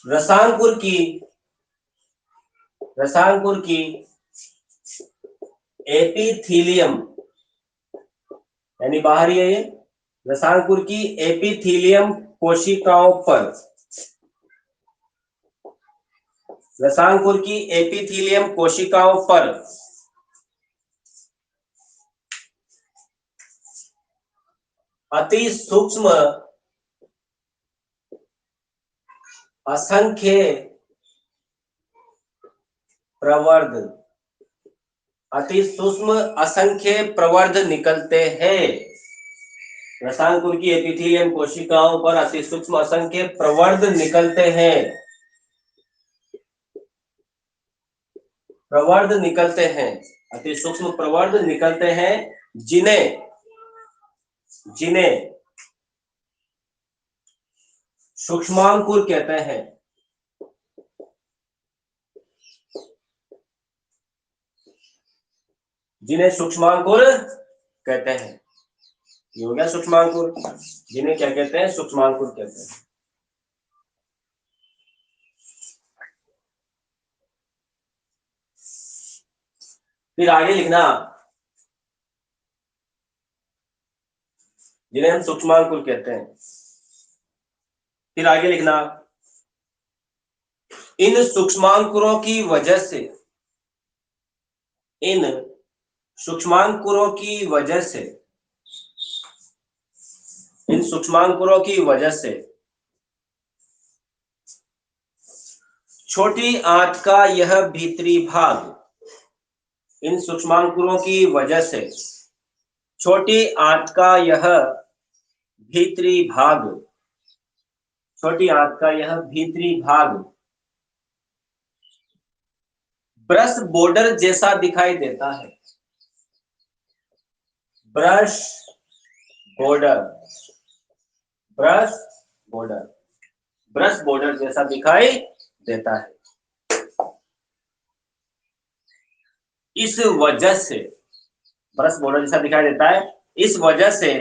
रसांकुर की, रसांकुर की एपिथीलियम, यानी बाहरी है ये, रसांकुर की एपिथीलियम कोशिकाओं पर, रसांकुर की एपिथीलियम कोशिकाओं पर अति सूक्ष्म असंख्य प्रवर्ध, अति सूक्ष्म असंख्य प्रवर्ध निकलते हैं। रसांकुर की एपिथेलियम कोशिकाओं पर अति सूक्ष्म असंख्य प्रवर्ध निकलते हैं, प्रवर्ध निकलते हैं, अति सूक्ष्म प्रवर्ध निकलते हैं, जिन्हें, जिन्हें सूक्ष्मांकुर कहते हैं। जिन्हें सूक्ष्मांकुर कहते हैं, ये हो गया सूक्ष्मांकुर। जिन्हें क्या कहते हैं? सूक्ष्मांकुर कहते हैं। फिर आगे लिखना, जिन्हें हम सूक्ष्मांकुर कहते हैं। फिर आगे लिखना, इन सूक्ष्मांकुरों की वजह से, इन सूक्ष्मांकुरों की वजह से, इन सूक्ष्मांकुरों की वजह से छोटी आंत का यह भीतरी भाग, इन सूक्ष्मांकुरों की वजह से छोटी आंत का यह भीतरी भाग, छोटी आंत का यह भीतरी भाग ब्रश बॉर्डर जैसा दिखाई देता है। Brush border, brush border, brush border जैसा दिखाई देता है। इस वजह से, ब्रश बॉर्डर जैसा दिखाई देता है, इस वजह से,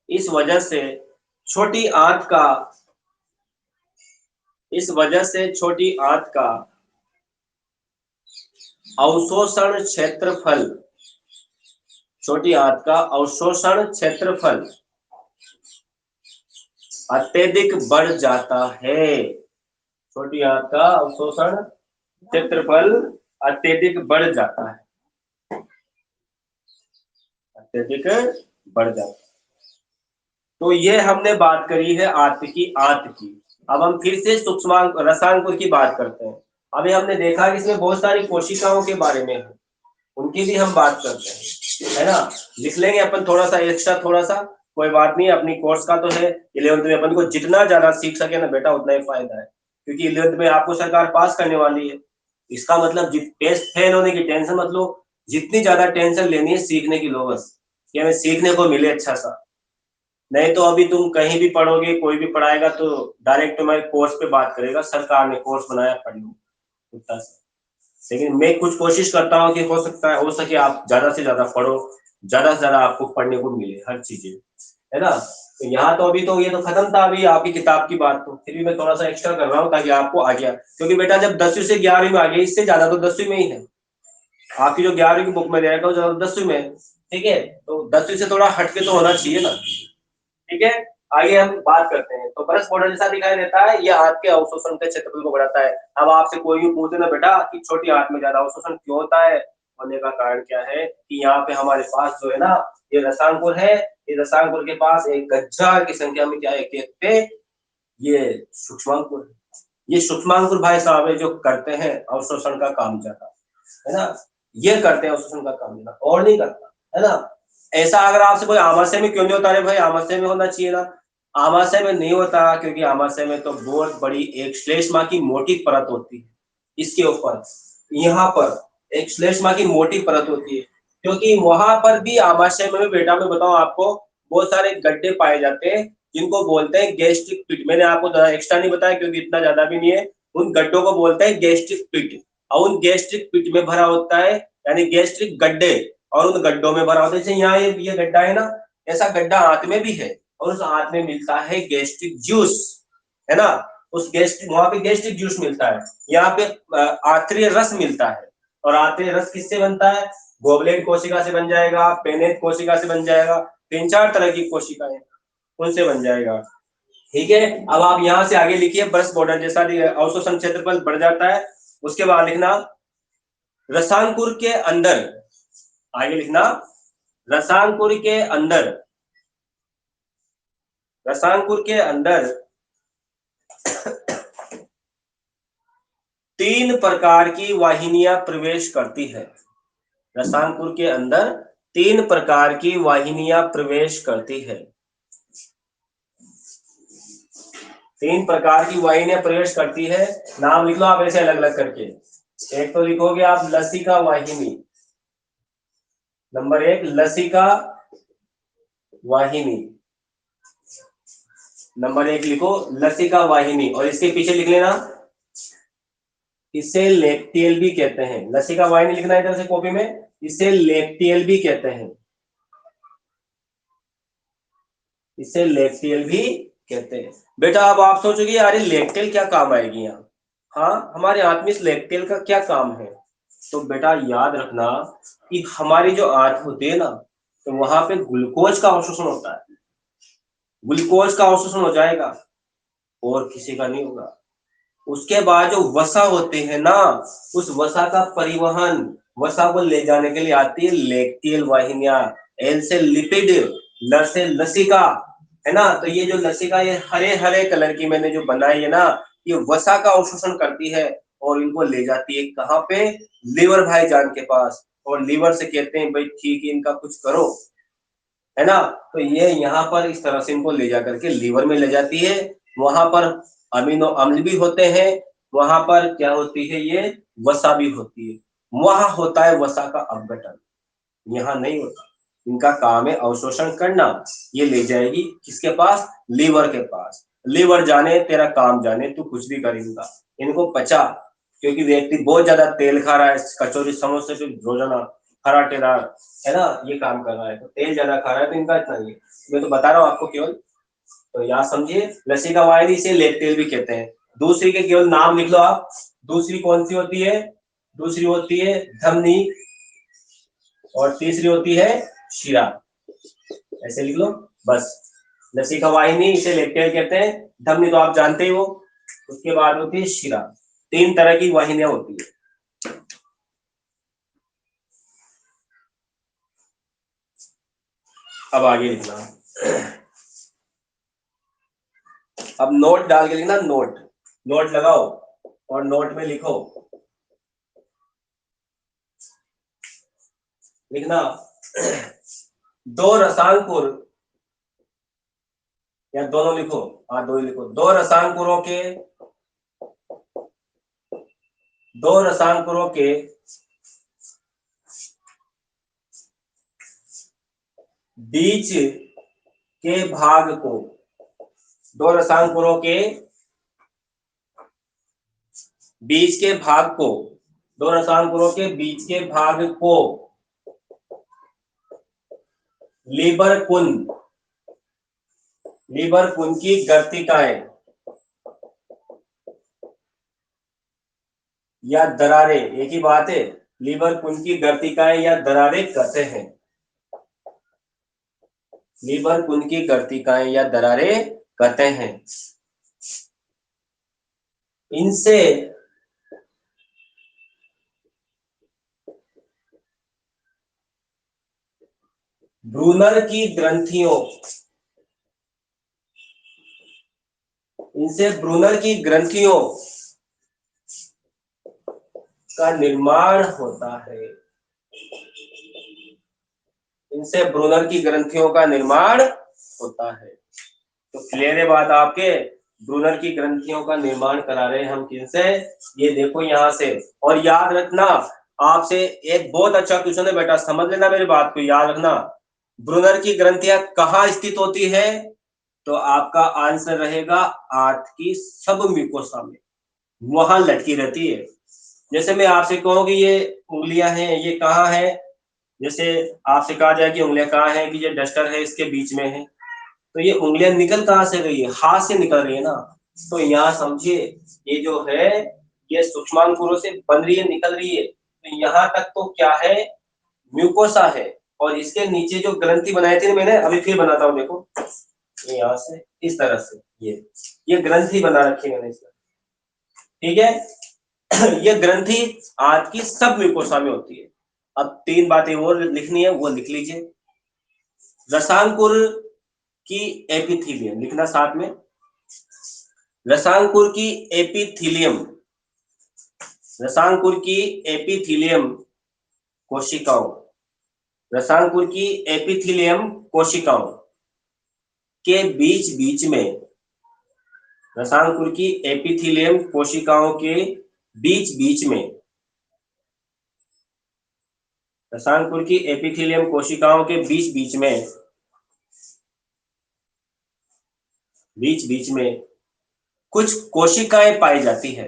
इस वजह से छोटी आंत का, इस वजह से छोटी आंत का अवशोषण क्षेत्रफल, छोटी आंत का अवशोषण क्षेत्रफल अत्यधिक बढ़ जाता है। छोटी आंत का अवशोषण क्षेत्रफल अत्यधिक बढ़ जाता है, अत्यधिक बढ़ जाता है। तो ये हमने बात करी है आंत की, आंत की। अब हम फिर से सूक्ष्मांक रसांकुर की बात करते हैं। अभी हमने देखा कि इसमें बहुत सारी कोशिकाओं के बारे में है, उनकी भी हम बात करते हैं, है ना। लिख लेंगे अपन थोड़ा सा एक्स्ट्रा, थोड़ा सा, कोई बात नहीं, अपनी कोर्स का तो है 11th में, अपन को जितना ज्यादा सीख सके ना बेटा उतना ही फायदा है, क्योंकि 11th में आपको सरकार पास करने वाली है। इसका मतलब टेस्ट फेल होने की टेंशन मत लो, जितनी ज्यादा टेंशन लेनी है सीखने की लो बस, कि हमें सीखने को मिले अच्छा सा। नहीं तो अभी तुम कहीं भी पढ़ोगे, कोई भी पढ़ाएगा तो डायरेक्ट तुम्हारे कोर्स पे बात करेगा, सरकार ने कोर्स बनाया पढ़ लो उतना सा। लेकिन मैं कुछ कोशिश करता हूँ कि हो सकता है, हो सके आप ज्यादा से ज्यादा पढ़ो, ज्यादा से ज्यादा आपको पढ़ने को मिले हर चीजें, है ना। तो यहाँ तो अभी तो ये तो खत्म था अभी आपकी किताब की बात, तो फिर भी मैं थोड़ा सा एक्स्ट्रा कर रहा हूँ ताकि आपको आ गया, क्योंकि बेटा जब 10वीं से 11वीं में आ गया, इससे ज्यादा तो 10वीं में ही है। आपकी जो 11वीं की बुक में रहेगा वो ज्यादा 10वीं में है, ठीक है। तो 10वीं से थोड़ा हटके तो होना चाहिए ना, ठीक है। आगे हम बात करते हैं। तो बरस बॉर्डर जैसा दिखाई देता है, यह हाथ के अवशोषण के क्षेत्रफल को बढ़ाता है। अब आपसे कोई भी पूछे ना बेटा कि छोटी हाथ में ज्यादा अवशोषण क्यों होता है, होने का कारण क्या है कि यहाँ पे हमारे पास जो है ना, ये रसांकुर है, ये रसांकुर के पास 1000 की संख्या में क्या है, पे ये सूक्ष्मांकुर है। ये सूक्ष्मांकुर भाई साहब है जो करते हैं अवशोषण का काम ज्यादा, है ना। ये करते हैं अवशोषण का काम ज्यादा, और नहीं करता, है ना। ऐसा अगर आपसे कोई आमाशय में क्यों नहीं होता, अरे भाई आमाशय में होना चाहिए ना। आमाशय में नहीं होता क्योंकि आमाशय में तो बहुत बड़ी एक श्लेष्मा की मोटी परत होती है, इसके ऊपर यहाँ पर एक श्लेष्मा की मोटी परत होती है, क्योंकि वहां पर भी आमाशय में बेटा मैं बताऊं आपको, बहुत सारे गड्ढे पाए जाते हैं जिनको बोलते हैं गैस्ट्रिक पिट। मैंने आपको ज्यादा एक्स्ट्रा नहीं बताया क्योंकि इतना ज्यादा भी नहीं है। उन गड्ढों को बोलते हैं गैस्ट्रिक पिट, और उन गैस्ट्रिक पिट में भरा होता है, यानी गैस्ट्रिक गड्ढे, और उन गड्ढों में भरा होता है। जैसे यहाँ ये गड्ढा है ना, ऐसा गड्ढा हाथ में भी है, और उस हाथ में मिलता है गैस्ट्रिक जूस, है ना। उस गैस्ट्रिक वहां पे गैस्ट्रिक जूस मिलता है, यहाँ पे आंतरीय रस मिलता है। और आंतरीय रस किससे बनता है, गोबलेट कोशिका से बन जाएगा, पेनेट कोशिका से बन जाएगा, 3-4 तरह की कोशिकाएं उनसे बन जाएगा, ठीक है। अब आप यहाँ से आगे लिखिए, बरस बॉर्डर जैसा अवशोषण क्षेत्रफल बढ़ जाता है। उसके बाद लिखना रसांकुर के अंदर, आगे लिखना रसांकुर के अंदर, रसांकुर के अंदर 3 प्रकार की वाहिनियां प्रवेश करती है। रसांकुर के अंदर 3 प्रकार की वाहिनियां प्रवेश करती है। 3 प्रकार की वाहिनियां प्रवेश करती है, नाम लिख लो आप ऐसे अलग अलग करके। एक तो लिखोगे आप लसिका वाहिनी, नंबर 1 लसिका वाहिनी, नंबर 1 लिखो लसिका वाहिनी, और इसके पीछे लिख लेना इसे लेक्टियल भी कहते हैं। लसिका वाहिनी लिखना इधर से कॉपी में, इसे लेक्टियल भी कहते हैं, इसे लेक्टियल भी कहते हैं। बेटा अब आप सोचोगे अरे लेक्टियल क्या काम आएगी यहाँ, हाँ हमारे हाथ में इस लेक्टियल का क्या काम है। तो बेटा याद रखना कि हमारी जो आंत होती है ना, तो वहां पे ग्लूकोज का अवशोषण होता है, ग्लूकोज का अवशोषण हो जाएगा और किसी का नहीं होगा। उसके बाद जो वसा होते हैं ना, उस वसा का परिवहन, वसा को ले जाने के लिए आती है लेक्टियल वाहिनियां। एल से लिपिड, ल से लसिका, है ना। तो ये जो लसिका ये हरे हरे कलर की मैंने जो बनाई है ना, ये वसा का अवशोषण करती है और इनको ले जाती है कहाँ पे, लीवर भाईजान के पास। और लीवर से कहते हैं भाई ठीक है इनका कुछ करो, है ना। तो ये यहाँ पर इस तरह से इनको ले जाकर के लीवर में ले जाती है। वहां पर अमीनो अम्ल भी होते हैं, वहां पर क्या होती है, ये वसा भी होती है। वहां होता है वसा का अपघटन, यहाँ नहीं होता। इनका काम है अवशोषण करना। ये ले जाएगी किसके पास, लीवर के पास। लीवर जाने तेरा काम जाने, तू कुछ भी करेगा। इनको पचा, क्योंकि व्यक्ति बहुत ज्यादा तेल खा रहा है, कचौरी समोसे से रोजाना फराटेदार, है ना, ये काम कर रहा है, तो तेल ज्यादा खा रहा है, तो इनका इतना ही है। मैं तो बता रहा हूँ आपको केवल, तो यहाँ समझिए लसिका वाहिनी से लेक्टेल भी कहते हैं। दूसरी के केवल नाम लिख लो आप, दूसरी कौन सी होती है, दूसरी होती है धमनी, और तीसरी होती है शिरा, ऐसे लिख लो बस। लसिका वाहिनी इसे लेक्टेल कहते हैं, धमनी तो आप जानते ही हो, उसके बाद होती है शिरा। 3 तरह की वाहिनियां होती है। अब आगे लिखना, अब नोट डाल के लिखना, नोट, नोट लगाओ और नोट में लिखो, लिखना 2 रसांकुर, या दोनों लिखो, हाँ 2 ही लिखो, 2 रसांकुरों के, 2 रसांकुरों के बीच के भाग को, 2 रसांकुरों के बीच के भाग को, 2 रसांकुरों के बीच के भाग को लीबर कुंद, लीवर पुंज की गर्तिकाएं या दरारें, एक ही बात है, लीवर पुंज की गर्तिकाएं या दरारें कहते हैं। लीवर पुंज की गर्तिकाएं या दरारें कहते हैं। इनसे ब्रूनर की ग्रंथियों इनसे ब्रूनर की ग्रंथियों का निर्माण होता है। इनसे ब्रूनर की ग्रंथियों का निर्माण होता है। तो क्लियर है बात आपके, ब्रूनर की ग्रंथियों का निर्माण करा रहे हैं हम किनसे, ये देखो यहां से। और याद रखना, आपसे एक बहुत अच्छा क्वेश्चन है बेटा, समझ लेना मेरी बात को, याद रखना। ब्रूनर की ग्रंथियां कहाँ स्थित होती है, तो आपका आंसर रहेगा आंत की सब म्यूकोसा में, वहां लटकी रहती है। जैसे मैं आपसे कहूँ कि ये उंगलियां हैं, ये कहाँ है, जैसे आपसे कहा जाए कि उंगलियां कहाँ है, कि ये डस्टर है इसके बीच में है, तो ये उंगलियां निकल कहाँ से रही है, हाथ से निकल रही है ना। तो यहाँ समझिए, ये जो है ये सूक्ष्माणुओं से बन रही है, निकल रही है। तो यहाँ तक तो क्या है, म्यूकोसा है। और इसके नीचे जो ग्रंथि बनाई थी मैंने, अभी फिर बनाता हूँ, देखो ये यहाँ से इस तरह से ये ग्रंथि बना रखी है मैंने इसमें, ठीक है। ये ग्रंथि आंत की सब म्यूकोसा में होती है। अब तीन बातें और लिखनी है, वो लिख लीजिए। रसांकुर की एपिथीलियम लिखना साथ में, रसांकुर की एपिथीलियम, रसांकुर की एपिथीलियम कोशिकाओं, रसांकुर की एपिथीलियम कोशिकाओं के बीच बीच में, रसांकुर की एपिथीलियम कोशिकाओं के बीच बीच में, रसांकुर की एपिथीलियम कोशिकाओं के बीच बीच में, बीच बीच में कुछ कोशिकाएं पाई जाती है,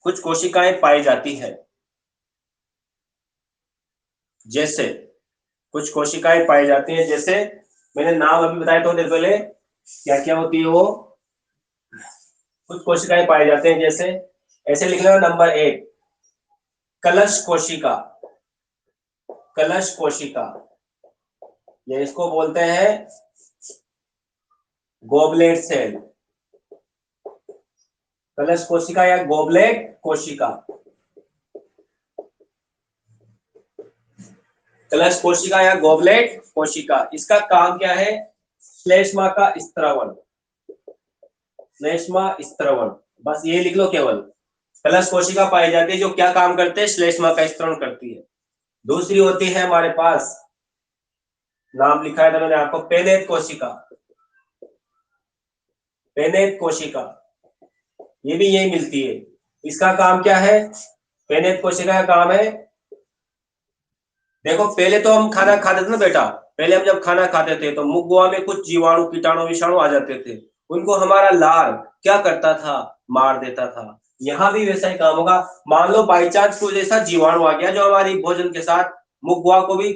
कुछ कोशिकाएं पाई जाती है। जैसे कुछ कोशिकाएं पाई जाती हैं, जैसे मैंने नाम अभी बताया थोड़ी देर पहले, क्या क्या होती है वो, कुछ कोशिकाएं पाई जाते हैं, जैसे ऐसे लिख लो, नंबर एक कलश कोशिका, कलश कोशिका, ये इसको बोलते हैं गोबलेट सेल, कलश कोशिका या गोबलेट कोशिका। कलश कोशिका या गोबलेट कोशिका, इसका काम क्या है, श्लेष्मा का स्त्रवण, श्लेष्मा स्त्रवण, बस ये लिख लो केवल। कलश कोशिका पाई जाती है जो क्या काम करते हैं, श्लेष्मा का स्त्रवण करती है। दूसरी होती है हमारे पास, नाम लिखा है था मैंने आपको, पेनेत कोशिका, पेनेत कोशिका, ये भी यही मिलती है। इसका काम क्या है, पेनेत कोशिका का काम है, देखो पहले तो हम खाना खाते थे ना बेटा, पहले हम जब खाना खाते थे तो मुख गुहा में कुछ जीवाणु कीटाणु विषाणु आ जाते थे, उनको हमारा लार क्या करता था, मार देता था। यहाँ भी वैसा ही काम होगा। मान लो बाई चांस कोई ऐसा जीवाणु आ गया जो हमारी भोजन के साथ मुख गुहा को भी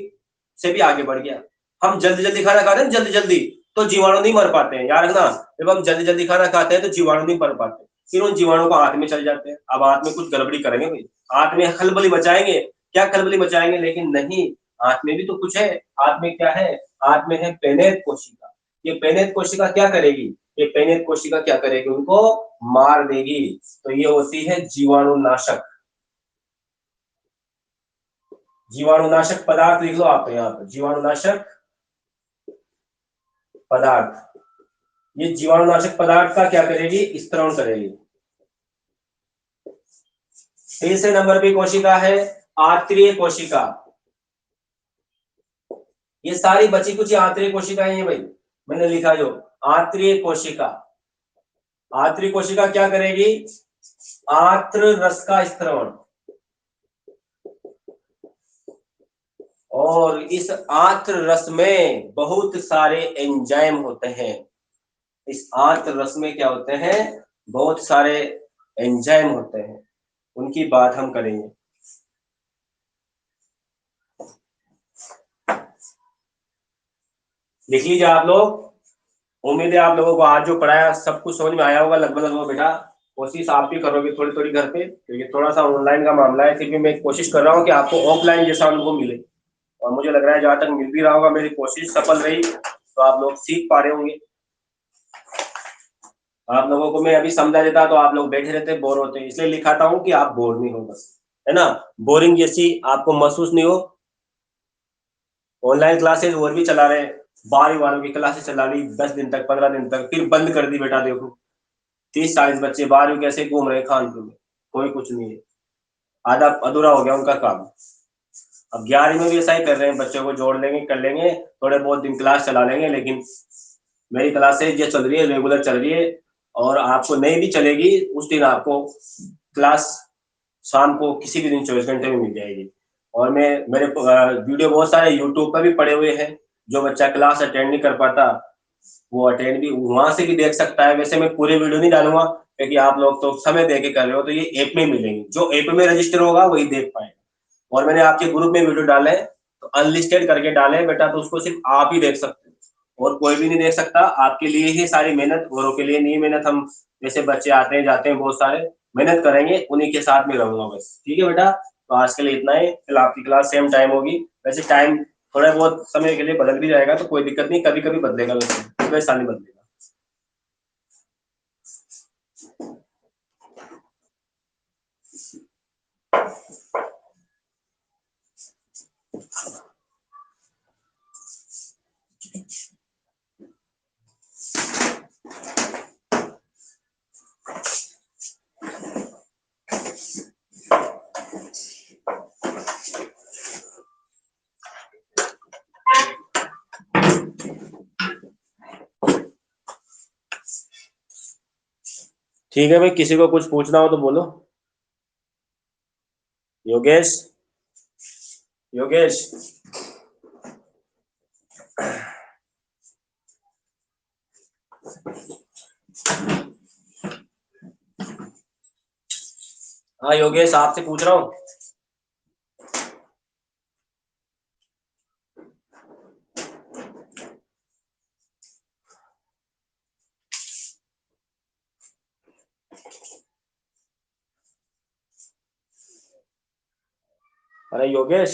से भी आगे बढ़ गया, हम जल्दी जल्दी खाना खाते हैं जल्दी जल्दी, तो जीवाणु नहीं मर पाते हैं, याद रखना। जब हम जल्दी जल्दी खाना खाते हैं तो जीवाणु नहीं मर पाते, फिर उन जीवाणु को आंत में चल जाते हैं। अब आंत में कुछ गड़बड़ी करेंगे भाई, आंत में खलबली मचाएंगे, क्या खलबली मचाएंगे, लेकिन नहीं, आंत में भी तो कुछ है। आंत में क्या है, आंत में है पेनेत कोशिका। ये पेनेत कोशिका क्या करेगी, ये पेनेत कोशिका क्या करेगी, उनको मार देगी। तो ये होती है जीवाणुनाशक, जीवाणुनाशक पदार्थ लिख लो आप यहाँ पर, जीवाणुनाशक पदार्थ। ये जीवाणुनाशक पदार्थ का क्या करेगी, स्त्रवण करेगी। तीसरे नंबर पे कोशिका है आंतरीय कोशिका, ये सारी बची कुछ आंतरिक कोशिकाएं हैं भाई, मैंने लिखा जो आंतरिक कोशिका। आंतरिक कोशिका क्या करेगी, आंत्र रस का स्त्रवण, और इस आंत्र रस में बहुत सारे एंजाइम होते हैं। इस आंत्र रस में क्या होते हैं, बहुत सारे एंजाइम होते हैं, उनकी बात हम करेंगे। लिख लीजिए आप लोग, उम्मीद है आप लोगों को आज जो पढ़ाया सब कुछ समझ में आया होगा लगभग लगभग बेटा। कोशिश आप भी करोगे थोड़ी थोड़ी घर पे, क्योंकि थोड़ा सा ऑनलाइन का मामला है, फिर भी मैं कोशिश कर रहा हूँ कि आपको ऑफलाइन जैसा अनुभव मिले। और मुझे लग रहा है जहां तक मिल भी रहा होगा, मेरी कोशिश सफल रही तो आप लोग सीख पा रहे होंगे। आप लोगों को मैं अभी समझा देता तो आप लोग बैठे रहते, बोर होते, इसलिए लिखाता हूँ कि आप बोर नहीं हो, बस, है ना। बोरिंग जैसी आपको महसूस नहीं हो। ऑनलाइन क्लासेस और भी चला रहे हैं, 12वीं की क्लासेस चला ली 10 दिन तक, 15 दिन तक, फिर बंद कर दी बेटा। देखो 30-40 बच्चे 12वीं कैसे घूम रहे हैं खानपुर में, कोई कुछ नहीं है, आधा अधूरा हो गया उनका काम। अब 11वीं में भी ऐसा ही कर रहे हैं, बच्चों को जोड़ लेंगे, कर लेंगे, थोड़े बहुत दिन क्लास चला लेंगे, लेकिन मेरी क्लासेज ये चल रही है, रेगुलर चल रही है। और आपको नहीं भी चलेगी उस दिन आपको क्लास शाम को किसी भी दिन 24 घंटे में मिल जाएगी। और मैं मेरे वीडियो बहुत सारे यूट्यूब पर भी पड़े हुए हैं, जो बच्चा क्लास अटेंड नहीं कर पाता वो अटेंड भी वहां से भी देख सकता है। वैसे मैं पूरे वीडियो नहीं डालूंगा, क्योंकि आप लोग तो समय दे के कर रहे हो, तो ये ऐप में मिलेंगे, जो ऐप में रजिस्टर होगा वही देख पाएगा। और मैंने आपके ग्रुप में वीडियो डाले हैं, तो अनलिस्टेड करके डाले हैं बेटा, तो उसको सिर्फ आप ही देख सकते हो और कोई भी नहीं देख सकता। आपके लिए ही सारी मेहनत, औरों के लिए नहीं मेहनत। हम जैसे बच्चे आते हैं जाते हैं बहुत सारे, मेहनत करेंगे, उन्हीं के साथ में रहूंगा बस। ठीक है बेटा, तो आज के लिए इतना ही। कल आपकी क्लास सेम टाइम होगी। वैसे टाइम थोड़ा बहुत समय के लिए बदल भी जाएगा, तो कोई दिक्कत नहीं, कभी कभी बदलेगा, वैसे वैसा नहीं बदलेगा। ठीक है भाई, किसी को कुछ पूछना हो तो बोलो। योगेश, योगेश। हाँ योगेश, आपसे पूछ रहा हूँ। अरे योगेश,